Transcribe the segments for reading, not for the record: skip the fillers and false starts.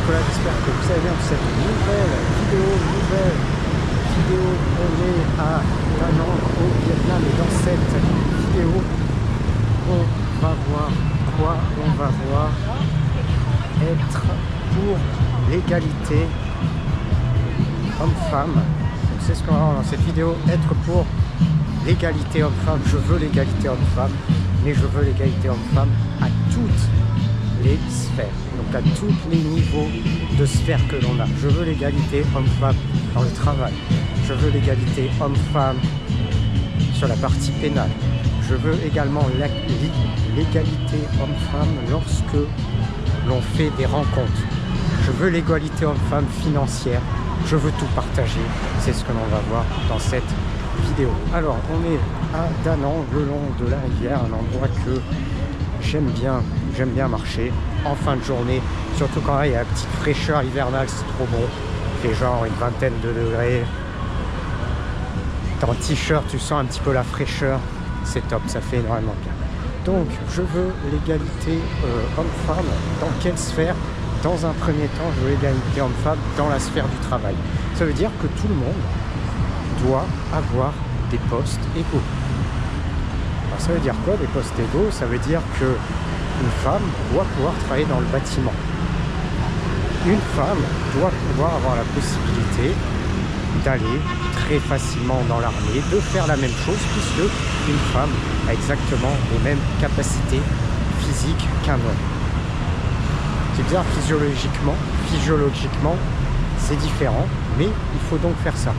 Nicolas, j'espère que vous allez bien pour cette nouvelle vidéo. On est à Da Nang au Vietnam et dans cette vidéo, on va voir quoi? On va voir être pour l'égalité homme-femme. C'est ce qu'on va voir dans cette vidéo, être pour l'égalité homme-femme. Je veux l'égalité homme-femme, mais je veux l'égalité homme-femme à toutes les sphères, donc à tous les niveaux de sphères que l'on a. Je veux l'égalité homme-femme dans le travail. Je veux l'égalité homme-femme sur la partie pénale. Je veux également l'égalité homme-femme lorsque l'on fait des rencontres. Je veux l'égalité homme-femme financière. Je veux tout partager. C'est ce que l'on va voir dans cette vidéo. Alors, on est à Da Nang, le long de la rivière, un endroit que j'aime bien marcher en fin de journée, surtout quand il y a la petite fraîcheur hivernale, c'est trop bon. Il fait genre une vingtaine de degrés. T'es en t-shirt, tu sens un petit peu la fraîcheur, c'est top, ça fait énormément bien. Donc, je veux l'égalité homme-femme. Dans quelle sphère? Dans un premier temps, je veux l'égalité homme-femme dans la sphère du travail. Ça veut dire que tout le monde doit avoir des postes égaux. Alors, ça veut dire quoi, des postes égaux? Ça veut dire qu'une femme doit pouvoir travailler dans le bâtiment. Une femme doit pouvoir avoir la possibilité d'aller très facilement dans l'armée, de faire la même chose, puisque une femme a exactement les mêmes capacités physiques qu'un homme. C'est bizarre, physiologiquement, c'est différent, mais il faut donc faire ça.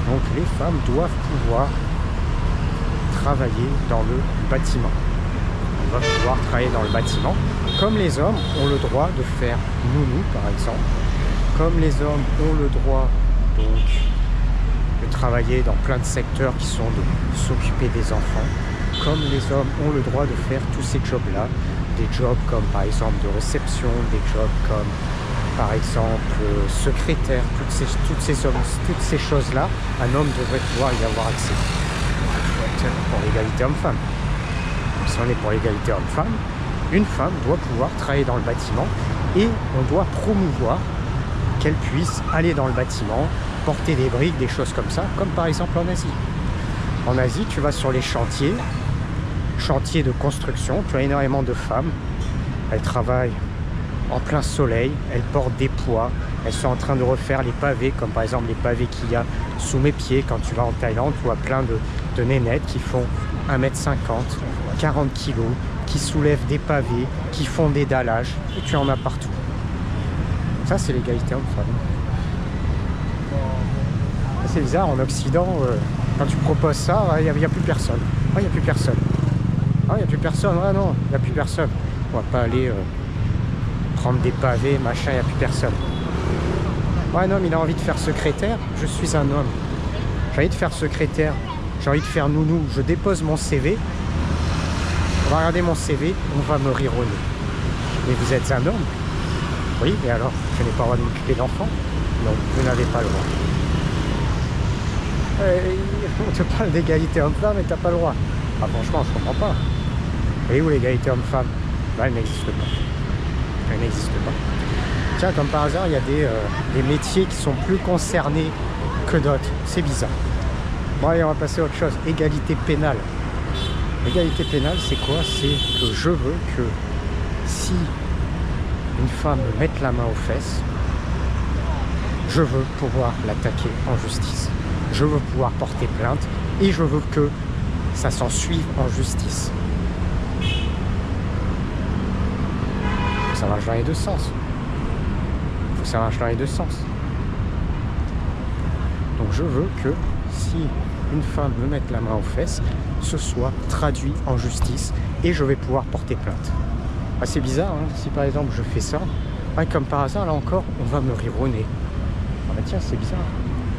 Donc les femmes doivent pouvoir travailler dans le bâtiment. On va pouvoir travailler dans le bâtiment, comme les hommes ont le droit de faire nounou, par exemple, comme les hommes ont le droit donc de travailler dans plein de secteurs qui sont de s'occuper des enfants, comme les hommes ont le droit de faire tous ces jobs-là, des jobs comme par exemple de réception, des jobs comme par exemple secrétaire, toutes ces choses-là, un homme devrait pouvoir y avoir accès. Pour l'égalité homme-femme. Si on est pour l'égalité homme-femme, une femme doit pouvoir travailler dans le bâtiment et on doit promouvoir qu'elle puisse aller dans le bâtiment, porter des briques, des choses comme ça, comme par exemple en Asie. En Asie, tu vas sur les chantiers de construction, tu as énormément de femmes, elles travaillent en plein soleil, elles portent des poids, elles sont en train de refaire les pavés, comme par exemple les pavés qu'il y a sous mes pieds. Quand tu vas en Thaïlande, tu vois plein de nénettes qui font 1m50, 40 kg, qui soulèvent des pavés, qui font des dallages, et tu en as partout. Ça, c'est l'égalité homme-femme. C'est bizarre, en Occident, quand tu proposes ça, il n'y a plus personne. Il n'y a plus personne. Il n'y a plus personne. Ah non, il n'y a plus personne. On va pas aller prendre des pavés, machin, il n'y a plus personne. Un homme, il a envie de faire secrétaire. Je suis un homme. J'ai envie de faire secrétaire. J'ai envie de faire nounou. Je dépose mon CV. On va regarder mon CV. On va me rironner. Mais vous êtes un homme? Oui, mais alors, je n'ai pas le droit de m'occuper d'enfants? Non, vous n'avez pas le droit. On te parle d'égalité homme-femme et t'as pas le droit. Ah, franchement, je comprends pas. Et où l'égalité homme-femme? Là, elle n'existe pas. Elle n'existe pas. Tiens, comme par hasard, il y a des métiers qui sont plus concernés que d'autres. C'est bizarre. Bon, allez, on va passer à autre chose. Égalité pénale. L'égalité pénale, c'est quoi? C'est que je veux que si une femme me mette la main aux fesses, je veux pouvoir l'attaquer en justice. Je veux pouvoir porter plainte et je veux que ça s'en suive en justice. Ça marche dans les deux sens. Il faut que ça marche dans les deux sens. Donc je veux que si une femme me mette la main aux fesses, ce soit traduit en justice et je vais pouvoir porter plainte. Ah, c'est bizarre, hein, si par exemple je fais ça, comme par hasard, là encore, on va me rironner. Ah bah tiens, c'est bizarre.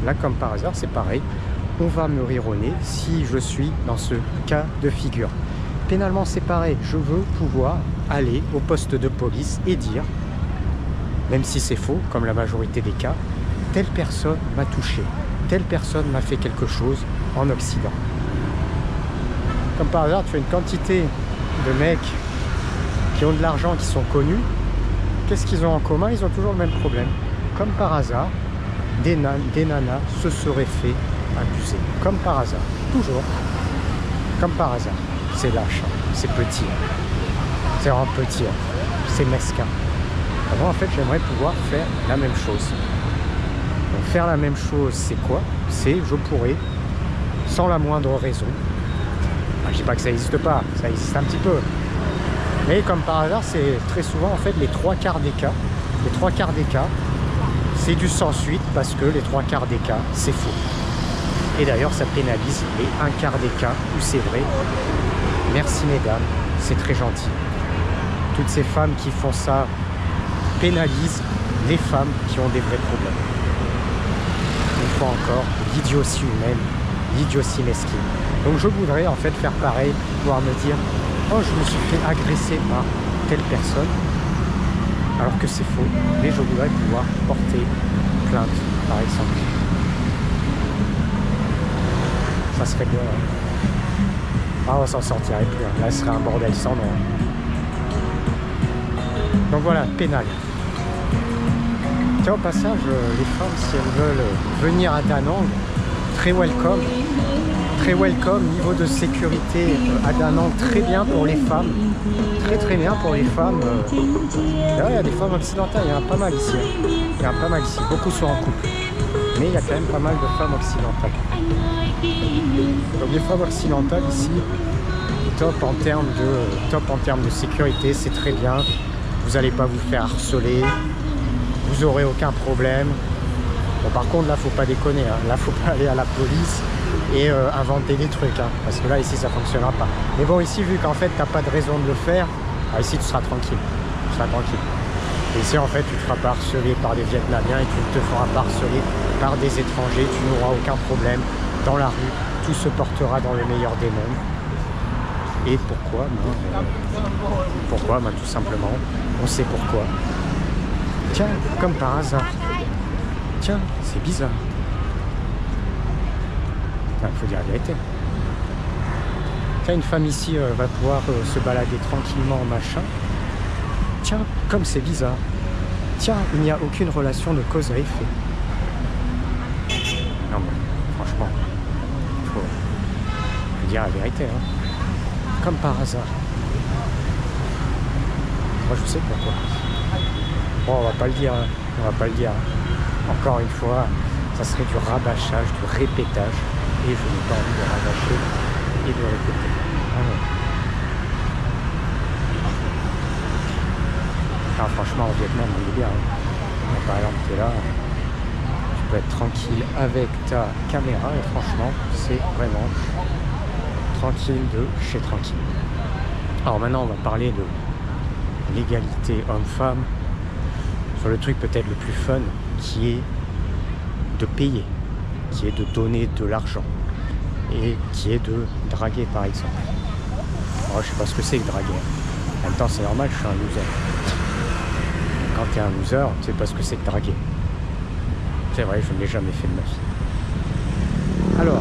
Là, comme par hasard, c'est pareil. On va me rironner si je suis dans ce cas de figure. Pénalement, c'est pareil. Je veux pouvoir aller au poste de police et dire, même si c'est faux, comme la majorité des cas, telle personne m'a touché, telle personne m'a fait quelque chose en Occident. Comme par hasard, tu as une quantité de mecs qui ont de l'argent, qui sont connus, qu'est-ce qu'ils ont en commun? Ils ont toujours le même problème. Comme par hasard, des nanas se seraient fait abuser. Comme par hasard. Toujours. Comme par hasard. C'est lâche, hein. C'est petit. C'est vraiment petit. Hein. C'est mesquin. Moi, en fait, j'aimerais pouvoir faire la même chose. Donc, faire la même chose, c'est quoi? C'est, je pourrais, sans la moindre raison, je dis pas que ça n'existe pas, ça existe un petit peu. Mais comme par hasard, c'est très souvent, en fait, les 3/4 des cas. Les 3/4 des cas, c'est du sans suite parce que les 3/4 des cas, c'est faux. Et d'ailleurs, ça pénalise les 1/4 des cas où c'est vrai. Merci mesdames, c'est très gentil. Toutes ces femmes qui font ça pénalisent les femmes qui ont des vrais problèmes. Une fois encore, l'idiotie humaine, l'idiotie mesquine. Donc je voudrais en fait faire pareil, pouvoir me dire oh je me suis fait agresser par telle personne, alors que c'est faux, mais je voudrais pouvoir porter plainte par exemple. Ça serait bien. Hein. Ah on s'en sortirait plus, hein. Là ce serait un bordel sans nom. Donc voilà, pénal. Tiens, au passage, les femmes, si elles veulent venir à Da Nang, très welcome. Très welcome, niveau de sécurité à Da Nang, très bien pour les femmes. Très bien pour les femmes. Là, il y a des femmes occidentales, il y en a pas mal ici. Il y en a pas mal ici, beaucoup sont en couple. Mais il y a quand même pas mal de femmes occidentales. Donc les femmes occidentales ici, top en termes de sécurité, c'est très bien. Vous n'allez pas vous faire harceler, vous aurez aucun problème. Bon, par contre, là, faut pas déconner. Hein. Là, faut pas aller à la police et inventer des trucs. Hein, parce que là, ici, ça fonctionnera pas. Mais bon, ici, vu qu'en fait, tu n'as pas de raison de le faire, ici, tu seras tranquille. Tu seras tranquille. Et ici, en fait, tu ne te feras pas harceler par des Vietnamiens et tu ne te feras pas harceler par des étrangers. Tu n'auras aucun problème dans la rue. Tout se portera dans le meilleur des mondes. Et pourquoi? Pourquoi? Tout simplement, on sait pourquoi. Tiens, comme par hasard. Tiens, c'est bizarre. Il faut dire la vérité. Tiens, une femme ici va pouvoir se balader tranquillement en machin. Tiens, comme c'est bizarre. Tiens, il n'y a aucune relation de cause à effet. Non mais, franchement, faut dire la vérité. Hein. Comme par hasard. Moi je sais pourquoi. Bon, on va pas le dire, hein. On va pas le dire. Encore une fois, ça serait du rabâchage, du répétage. Et je n'ai pas envie de rabâcher et de répéter. Ah non. Alors, franchement, au Vietnam, on est bien. Hein. Par exemple, tu es là, tu peux être tranquille avec ta caméra. Et franchement, c'est vraiment tranquille de chez tranquille. Alors maintenant, on va parler de l'égalité homme-femme. Sur le truc peut-être le plus fun, qui est de payer, qui est de donner de l'argent et qui est de draguer par exemple. Alors, je sais pas ce que c'est que draguer. En même temps c'est normal, je suis un loser. Quand tu es un loser, tu sais pas ce que c'est que draguer. C'est vrai, je ne l'ai jamais fait de ma vie. Alors,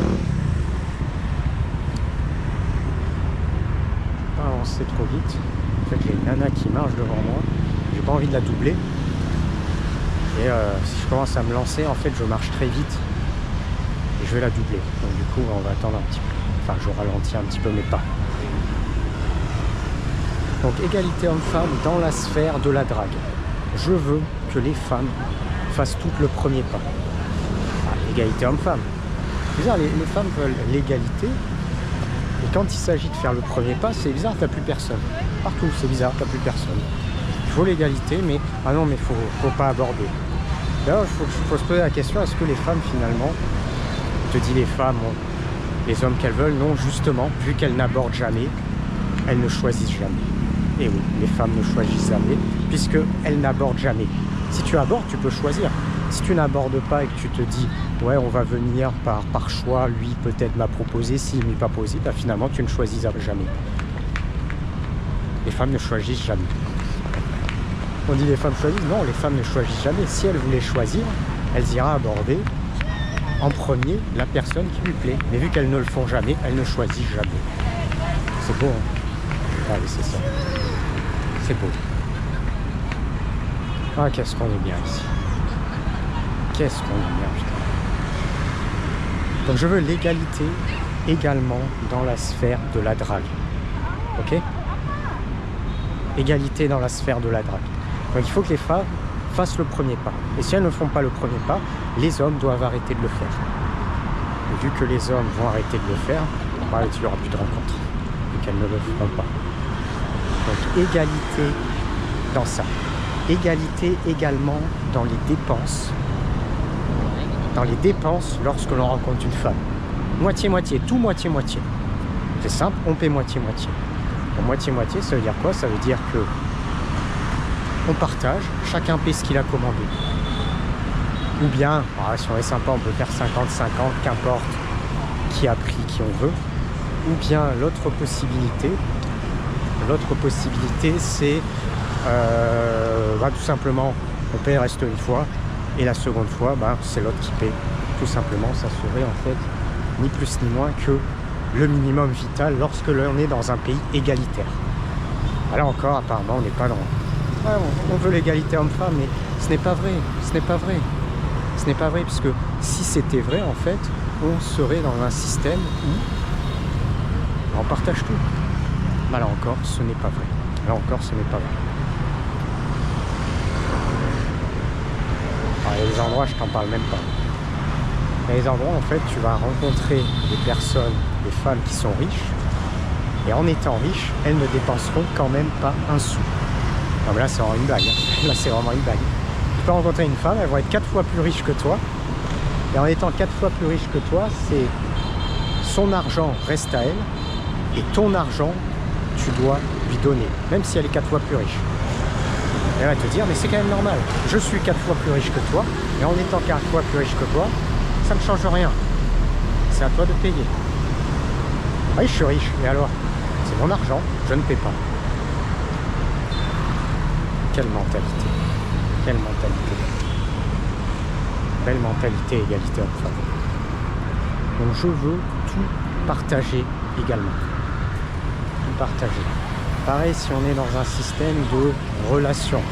pas avancer trop vite. En fait, il y a une nana qui marche devant moi. J'ai pas envie de la doubler. Et si je commence à me lancer, en fait, je marche très vite et je vais la doubler. Donc du coup, on va attendre un petit peu. Enfin, je ralentis un petit peu, mais pas. Donc, égalité homme-femme dans la sphère de la drague. Je veux que les femmes fassent toutes le premier pas. Ah, égalité homme-femme. C'est-à-dire, les femmes veulent l'égalité. Et quand il s'agit de faire le premier pas, c'est bizarre, t'as plus personne. Partout, c'est bizarre, t'as plus personne. Il faut l'égalité, mais ah non, mais faut pas aborder. Là, il faut se poser la question, est-ce que les femmes finalement, je te dis les femmes ont les hommes qu'elles veulent, non, justement, vu qu'elles n'abordent jamais, elles ne choisissent jamais. Et oui, les femmes ne choisissent jamais, puisqu'elles n'abordent jamais. Si tu abordes, tu peux choisir. Si tu n'abordes pas et que tu te dis, ouais, on va venir par choix, lui peut-être m'a proposé, s'il ne m'est pas posé, bah, finalement tu ne choisis jamais. Les femmes ne choisissent jamais. On dit les femmes choisissent, non, les femmes ne choisissent jamais. Si elles voulaient choisir, elles iraient aborder en premier la personne qui lui plaît. Mais vu qu'elles ne le font jamais, elles ne choisissent jamais. C'est beau, hein? Allez, c'est ça. C'est beau. Ah, qu'est-ce qu'on est bien ici. Qu'est-ce qu'on est bien, putain. Donc je veux l'égalité également dans la sphère de la drague. Ok? Égalité dans la sphère de la drague. Donc il faut que les femmes fassent le premier pas. Et si elles ne font pas le premier pas, les hommes doivent arrêter de le faire. Et vu que les hommes vont arrêter de le faire, bah, il n'y aura plus de rencontres. Vu qu'elles ne le feront pas. Donc égalité dans ça. Égalité également dans les dépenses. Dans les dépenses lorsque l'on rencontre une femme. Moitié-moitié, tout moitié-moitié. C'est simple, on paie moitié-moitié. Pour moitié-moitié, ça veut dire quoi? Ça veut dire que on partage, chacun paie ce qu'il a commandé. Ou bien, si on est sympa, on peut faire 50-50, qu'importe qui a pris, qui on veut. Ou bien l'autre possibilité, c'est tout simplement, on paie reste une fois, et la seconde fois, c'est l'autre qui paie. Tout simplement, ça serait en fait ni plus ni moins que le minimum vital lorsque l'on est dans un pays égalitaire. Là encore, apparemment, on n'est pas dans... Ouais, on veut l'égalité homme-femme, mais ce n'est pas vrai, ce n'est pas vrai. Ce n'est pas vrai, puisque si c'était vrai, en fait, on serait dans un système où on partage tout. Là encore, ce n'est pas vrai. Là encore, ce n'est pas vrai. Alors, il y a des endroits, je t'en parle même pas. Il y a des endroits, en fait, tu vas rencontrer des personnes, des femmes qui sont riches, et en étant riches, elles ne dépenseront quand même pas un sou. Non mais là c'est vraiment une blague, hein. Là c'est vraiment une blague. Tu peux rencontrer une femme, elle va être 4 fois plus riche que toi, et en étant 4 fois plus riche que toi, c'est son argent reste à elle, et ton argent, tu dois lui donner, même si elle est 4 fois plus riche. Elle va te dire, mais c'est quand même normal, je suis 4 fois plus riche que toi, et en étant 4 fois plus riche que toi, ça ne change rien. C'est à toi de payer. Oui, je suis riche, et alors? C'est mon argent, je ne paie pas. Quelle mentalité. Quelle mentalité. Belle mentalité, égalité homme-femme. Donc je veux tout partager également. Tout partager. Pareil si on est dans un système de relation.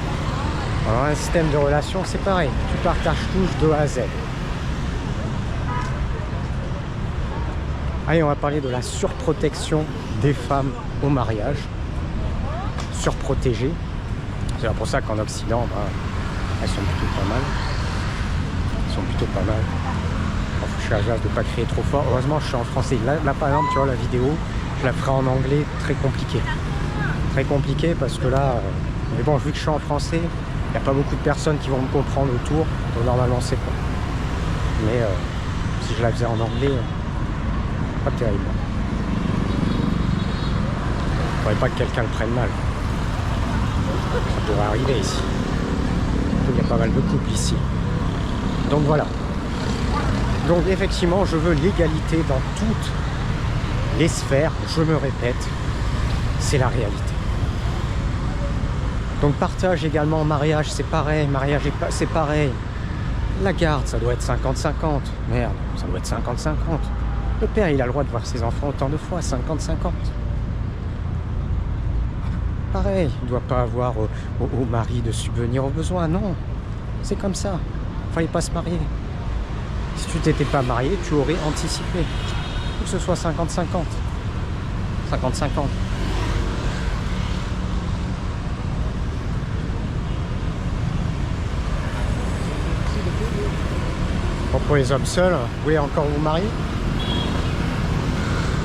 Dans un système de relation, c'est pareil. Tu partages tous de A à Z. Allez, on va parler de la surprotection des femmes au mariage. Surprotégées. C'est pour ça qu'en Occident, elles sont plutôt pas mal. Elles sont plutôt pas mal. Je suis à l'âge de ne pas crier trop fort. Heureusement, je suis en français. Là, par exemple, tu vois, la vidéo, je la ferai en anglais, très compliqué. Très compliqué parce que là... mais bon, vu que je suis en français, il n'y a pas beaucoup de personnes qui vont me comprendre autour. Donc normalement, c'est pas. Mais si je la faisais en anglais, pas terrible. Il ne faudrait pas que quelqu'un le prenne mal. Ça pourrait arriver ici. Il y a pas mal de couples ici. Donc voilà. Donc effectivement, je veux l'égalité dans toutes les sphères. Je me répète, c'est la réalité. Donc partage également, mariage, c'est pareil. Mariage, c'est pareil. La garde, ça doit être 50-50. Merde, ça doit être 50-50. Le père, il a le droit de voir ses enfants autant de fois, 50-50. Pareil, il ne doit pas avoir au mari de subvenir aux besoins, non. C'est comme ça. Il ne fallait pas se marier. Si tu t'étais pas marié, tu aurais anticipé. Il faut que ce soit 50-50. 50-50. Bon, pour les hommes seuls, vous voulez encore vous marier?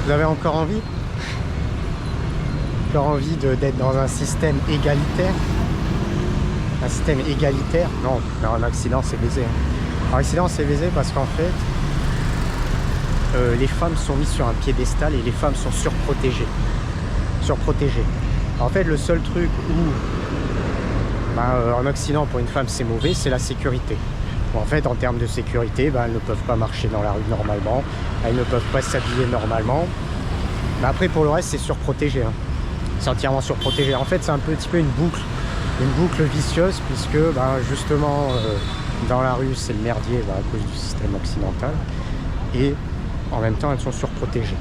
Vous avez encore envie? Envie d'être dans un système égalitaire. Un système égalitaire? Non, en Occident c'est baisé. En Occident c'est baisé parce qu'en fait les femmes sont mises sur un piédestal et les femmes sont surprotégées. En fait le seul truc où en Occident pour une femme c'est mauvais, c'est la sécurité. En fait en termes de sécurité, elles ne peuvent pas marcher dans la rue normalement, elles ne peuvent pas s'habiller normalement. Mais après pour le reste c'est surprotégé. C'est entièrement surprotégé. En fait, c'est un petit peu une boucle vicieuse, puisque justement, dans la rue, c'est le merdier à cause du système occidental. Et en même temps, elles sont surprotégées.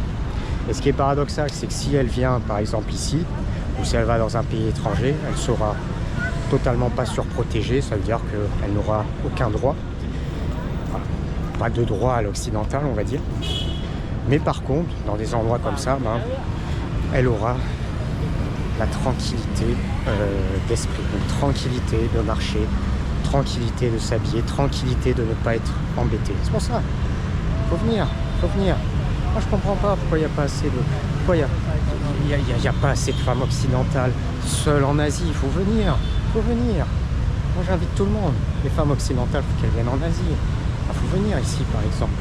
Et ce qui est paradoxal, c'est que si elle vient, par exemple, ici, ou si elle va dans un pays étranger, elle saura totalement pas surprotégée, ça veut dire qu'elle n'aura aucun droit. Voilà. Pas de droit à l'occidental, on va dire. Mais par contre, dans des endroits comme ça, ben, elle aura la tranquillité d'esprit. Donc tranquillité de marcher, tranquillité de s'habiller, tranquillité de ne pas être embêté. C'est pour ça, faut venir, faut venir. Moi je comprends pas pourquoi il n'y a pas assez de... Pourquoi il y a pas assez de femmes occidentales seules en Asie. Il faut venir, faut venir. Moi j'invite tout le monde. Les femmes occidentales, il faut qu'elles viennent en Asie. Il faut venir ici par exemple.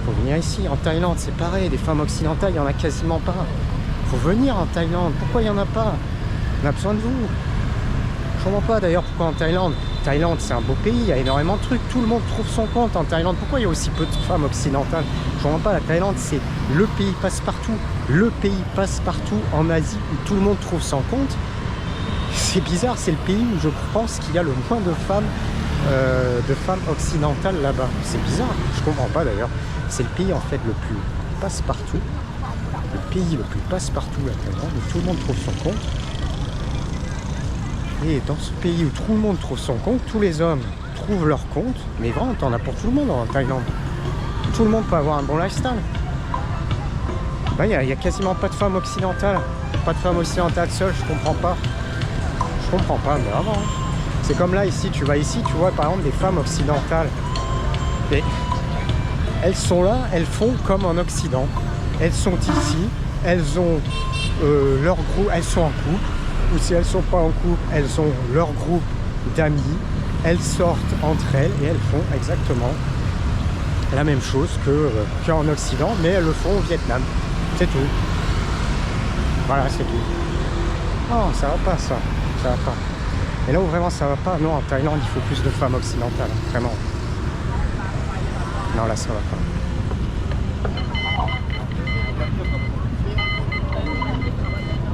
Il faut venir ici. En Thaïlande c'est pareil, des femmes occidentales, il n'y en a quasiment pas. Il faut venir en Thaïlande. Pourquoi il n'y en a pas? On a besoin de vous. Je comprends pas d'ailleurs pourquoi en Thaïlande. Thaïlande c'est un beau pays, il y a énormément de trucs, tout le monde trouve son compte en Thaïlande. Pourquoi il y a aussi peu de femmes occidentales? Je comprends pas, la Thaïlande c'est le pays passe-partout. Le pays passe-partout en Asie où tout le monde trouve son compte. C'est bizarre, c'est le pays où je pense qu'il y a le moins de femmes occidentales là-bas. C'est bizarre, je comprends pas d'ailleurs. C'est le pays en fait le plus passe-partout. Le pays le plus passe-partout, la Thaïlande, où tout le monde trouve son compte. Et dans ce pays où tout le monde trouve son compte, tous les hommes trouvent leur compte, mais vraiment, t'en as pour tout le monde en Thaïlande. Tout le monde peut avoir un bon lifestyle. Il y a quasiment pas de femmes occidentales. Pas de femmes occidentales seules, je comprends pas. Je comprends pas, mais vraiment. C'est comme là, ici, tu vas ici, tu vois par exemple des femmes occidentales. Et elles sont là, elles font comme en Occident. Elles sont ici, elles ont leur groupe, elles sont en couple. Ou si elles ne sont pas en couple, elles ont leur groupe d'amis, elles sortent entre elles et elles font exactement la même chose qu'en Occident, mais elles le font au Vietnam. C'est tout. Voilà, c'est tout. Non, ça va pas ça. Ça va pas. Et là où vraiment ça va pas, non, en Thaïlande, il faut plus de femmes occidentales. Vraiment. Non, là, ça va pas.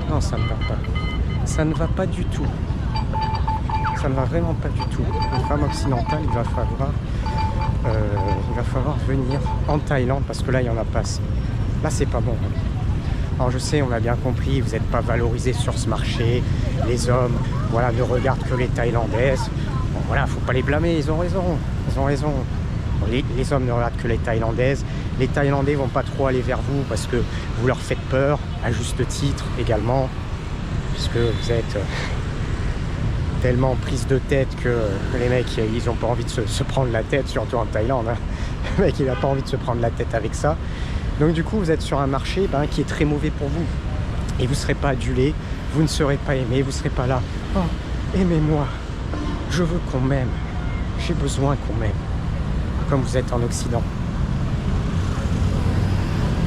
Non, ça ne va pas. Ça ne va pas du tout. Ça ne va vraiment pas du tout. Les femmes occidentales, il va falloir venir en Thaïlande parce que là, il n'y en a pas assez. Là, c'est pas bon. Alors, je sais, on a bien compris, vous n'êtes pas valorisés sur ce marché. Les hommes, voilà, ne regardent que les Thaïlandaises. Bon, voilà, faut pas les blâmer, ils ont raison. Ils ont raison. Les hommes ne regardent que les Thaïlandaises. Les Thaïlandais vont pas trop aller vers vous parce que vous leur faites peur, à juste titre également. Puisque vous êtes tellement prise de tête que les mecs, ils n'ont pas envie de se prendre la tête, surtout en Thaïlande. Hein. Le mec, il n'a pas envie de se prendre la tête avec ça. Donc du coup, vous êtes sur un marché qui est très mauvais pour vous. Et vous ne serez pas adulé, vous ne serez pas aimé, vous ne serez pas là. Oh, aimez-moi, je veux qu'on m'aime, j'ai besoin qu'on m'aime. Comme vous êtes en Occident.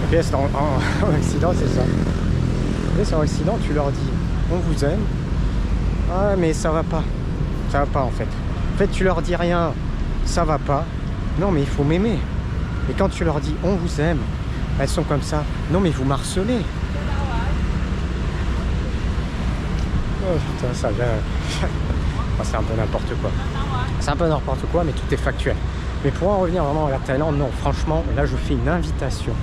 Et puis, en Occident, c'est ça. Et en Occident, tu leur dis, on vous aime. Ah mais ça va pas. Ça va pas en fait. En fait tu leur dis rien, ça va pas. Non mais il faut m'aimer. Et quand tu leur dis on vous aime, elles sont comme ça. Non mais vous m'harcelez. Oh putain ça vient. Enfin, c'est un peu n'importe quoi. C'est un peu n'importe quoi mais tout est factuel. Mais pour en revenir vraiment à la Thaïlande, non franchement, là je fais une invitation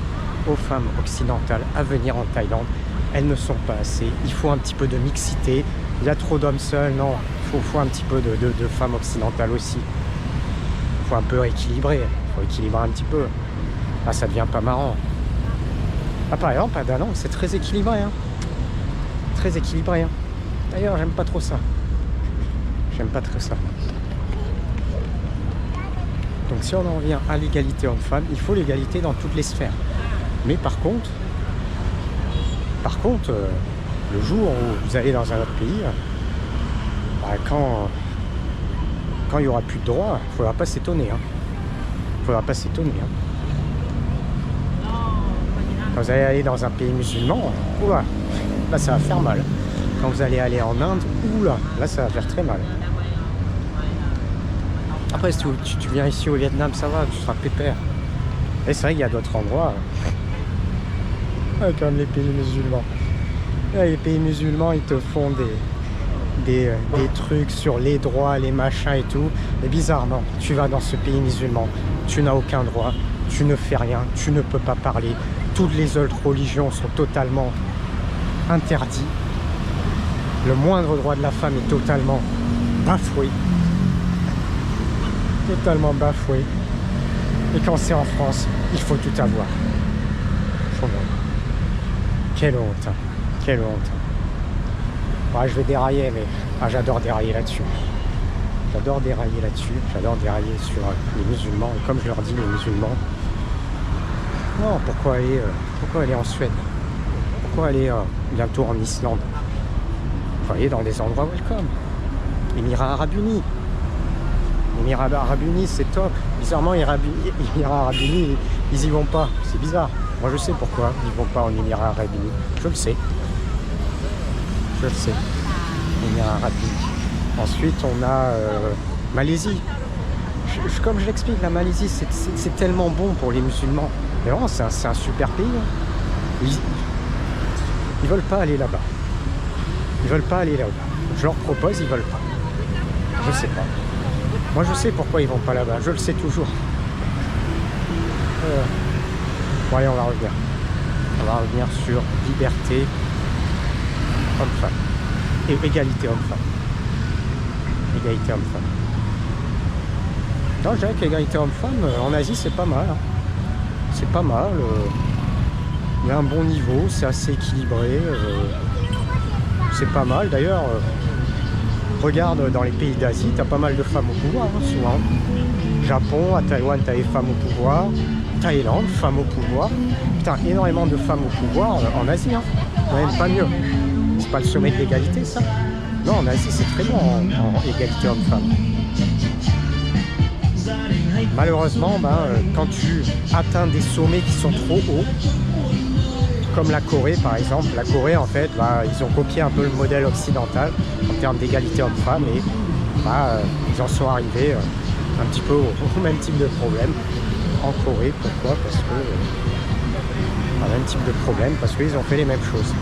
aux femmes occidentales à venir en Thaïlande. Elles ne sont pas assez, il faut un petit peu de mixité, il y a trop d'hommes seuls, non, il faut un petit peu de femmes occidentales aussi. Il faut un peu équilibrer, il faut équilibrer un petit peu. Là ça devient pas marrant. Ah par exemple, à Da Nang, c'est très équilibré. Hein. Très équilibré. Hein. D'ailleurs, j'aime pas trop ça. J'aime pas trop ça. Donc si on en revient à l'égalité homme-femme, il faut l'égalité dans toutes les sphères. Mais par contre, le jour où vous allez dans un autre pays, quand il n'y aura plus de droits, il ne faudra pas s'étonner. Hein. Il ne faudra pas s'étonner. Hein. Quand vous allez aller dans un pays musulman, oula, là ça va faire mal. Quand vous allez aller en Inde, oula, là ça va faire très mal. Après, si tu viens ici au Vietnam, ça va, tu seras pépère. Et c'est vrai qu'il y a d'autres endroits. Comme les pays musulmans. Les pays musulmans, ils te font des trucs sur les droits, les machins et tout. Et bizarrement, tu vas dans ce pays musulman, tu n'as aucun droit, tu ne fais rien, tu ne peux pas parler. Toutes les autres religions sont totalement interdites. le moindre droit de la femme est totalement bafoué. Totalement bafoué. Et quand c'est en France, il faut tout avoir. Quelle honte, hein. Quelle honte. Ouais, je vais dérailler, mais j'adore dérailler là-dessus. J'adore dérailler là-dessus. J'adore dérailler sur les musulmans. Et comme je leur dis, les musulmans, non, pourquoi aller en Suède? Pourquoi aller bientôt en Islande? Faut aller dans des endroits welcome. Émirats Arabes Unis. Émirats Arabes Unis, c'est top. Bizarrement, Émirats Arabes Unis, ils y vont pas. C'est bizarre. Moi, je sais pourquoi ils vont pas en Émirats Arabes Unis. Je le sais. Je le sais. Émirats Arabes Unis. Ensuite, on a Malaisie. Comme je l'explique, la Malaisie, c'est tellement bon pour les musulmans. Mais vraiment, c'est un super pays. Ils veulent pas aller là-bas. Ils veulent pas aller là-bas. Je leur propose, ils veulent pas. Je sais pas. Moi, je sais pourquoi ils vont pas là-bas. Je le sais toujours. Bon, allez, on va revenir. On va revenir sur liberté homme-femme. Et égalité homme-femme. Égalité homme-femme. Non, je dirais qu'égalité homme-femme, en Asie, c'est pas mal. Hein. C'est pas mal. Il y a un bon niveau, c'est assez équilibré. C'est pas mal. D'ailleurs, regarde dans les pays d'Asie, t'as pas mal de femmes au pouvoir, hein, souvent. Japon, à Taïwan, t'as les femmes au pouvoir. Thaïlande, femmes au pouvoir. Putain, énormément de femmes au pouvoir en Asie. Hein. Même pas mieux. C'est pas le sommet de l'égalité, ça? Non, en Asie, c'est très bon en égalité homme-femme. Malheureusement, quand tu atteins des sommets qui sont trop hauts, comme la Corée par exemple, la Corée en fait, ils ont copié un peu le modèle occidental en termes d'égalité homme-femme et ils en sont arrivés un petit peu au même type de problème en Corée. Pourquoi? Parce que un même type de problème, parce qu'ils ont fait les mêmes choses.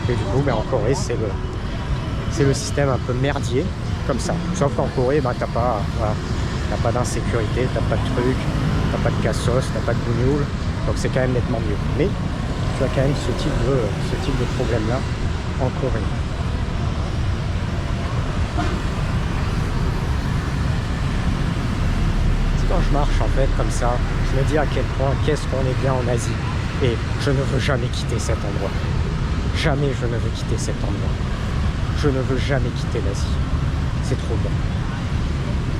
Et du coup, en Corée, c'est le système un peu merdier, comme ça. Sauf qu'en Corée, t'as pas d'insécurité, t'as pas de trucs, t'as pas de cassos, t'as pas de bougnoule, donc c'est quand même nettement mieux. Mais tu as quand même ce type de problème-là en Corée. Quand je marche en fait comme ça, je me dis à quel point qu'est-ce qu'on est bien en Asie. Et je ne veux jamais quitter cet endroit. Jamais je ne veux quitter cet endroit. Je ne veux jamais quitter l'Asie. C'est trop bon.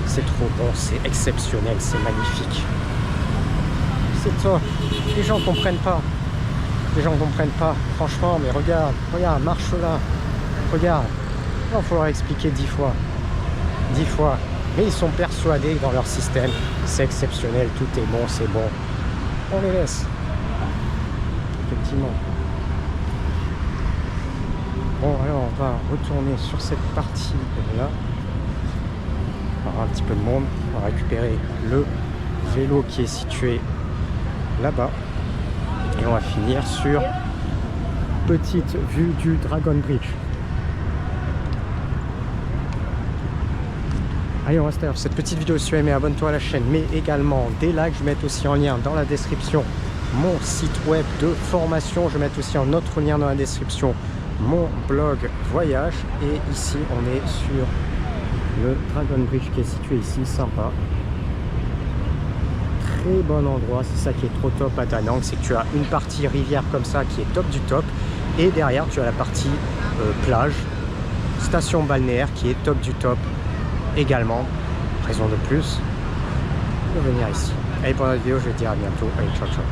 C'est trop bon, c'est exceptionnel, c'est magnifique. C'est toi. Les gens comprennent pas. Les gens comprennent pas. Franchement, mais regarde, marche là. Regarde. Il faut leur expliquer 10 fois. 10 fois. Mais ils sont persuadés que dans leur système, c'est exceptionnel, tout est bon, c'est bon. On les laisse. Effectivement. Bon, alors on va retourner sur cette partie-là. On va avoir un petit peu de monde. On va récupérer le vélo qui est situé là-bas. Et on va finir sur petite vue du Dragon Bridge. Allez, on reste là. Cette petite vidéo, si tu as aimé, abonne-toi à la chaîne, mais également des likes. Je vais mettre aussi en lien dans la description mon site web de formation. Je vais mettre aussi un autre lien dans la description, mon blog voyage. Et ici, on est sur le Dragon Bridge qui est situé ici, sympa. Très bon endroit, c'est ça qui est trop top à Da Nang, c'est que tu as une partie rivière comme ça qui est top du top. Et derrière, tu as la partie plage, station balnéaire qui est top du top. Également, raison de plus de venir ici. Allez, pour notre vidéo, je vais te dire à bientôt. Allez, ciao, ciao.